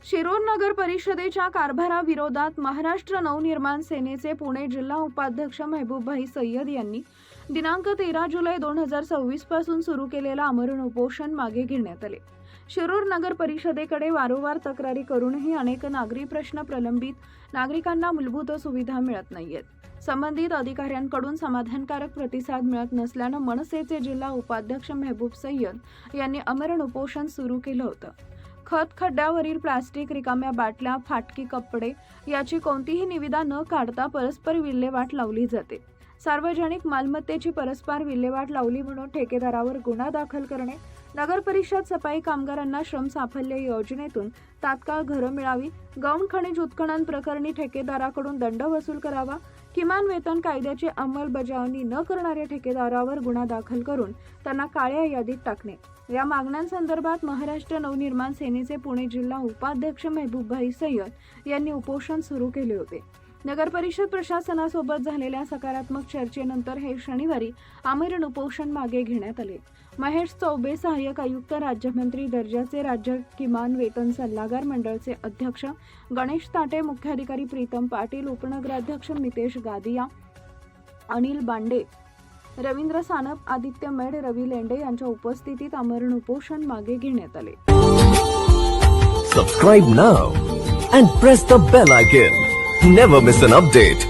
शिरूर नगर परिषदेच्या कारभाराविरोधात महाराष्ट्र नवनिर्माण सेनेचे पुणे जिल्हा उपाध्यक्ष महबूबभाई सय्यद यांनी दिनांक 13 जुलै 2026 पासून सुरू केलेलं आमरण उपोषण मागे घेण्यात आले। शिरूर नगर परिषदेकडे वारंवार तक्रारी करूनही अनेक नागरी प्रश्न प्रलंबित, नागरिकांना मूलभूत सुविधा मिळत नाहीयेत। संबंधित अधिकाऱ्यांकडून समाधानकारक प्रतिसाद मिळत नसल्यानं मनसेचे जिल्हा उपाध्यक्ष महबूब सय्यद यांनी आमरण उपोषण सुरू केलं होतं। खत खड्ड्यावरील प्लास्टिक, रिकाम्या बाटल्या, फाटकी कपडे याची कोणतीही निविदा न काढता परस्पर विल्हेवाट लावली जाते। सार्वजनिक मालमत्तेची परस्पर विल्हेवाट लावली म्हणून ठेकेदारावर गुन्हा दाखल करणे, नगर परिषद सफाई कामगारांना श्रम साफल्य योजनेतून तात्काळ घरं मिळावी, गौण खनिज उत्खनन प्रकरणी ठेकेदाराकडून दंड वसूल करावा, किमान वेतन कायद्याची अंमलबजावणी न करणाऱ्या ठेकेदारावर गुन्हा दाखल करून त्यांना काळ्या यादीत टाकणे या मागण्यांसंदर्भात महाराष्ट्र नवनिर्माण सेनेचे पुणे जिल्हा उपाध्यक्ष महबूबभाई सय्यद यांनी उपोषण सुरू केले होते। नगर परिषद प्रशासनासोबत झालेल्या सकारात्मक चर्चेनंतर हे शनिवारी आमरण उपोषण मागे घेण्यात आले। महेश चौबे, सहाय्यक आयुक्त, राज्यमंत्री दर्जाचे राज्य किमान वेतन सल्लागार मंडळचे अध्यक्ष गणेश ताटे, मुख्याधिकारी प्रीतम पाटील, उपनगराध्यक्ष मितेश गादिया, अनिल बांडे, रवींद्र सानप, आदित्य मेड, रवी लेंडे यांच्या उपस्थितीत आमरण उपोषण मागे घेण्यात आले। Subscribe now and press the bell icon. Never miss an update.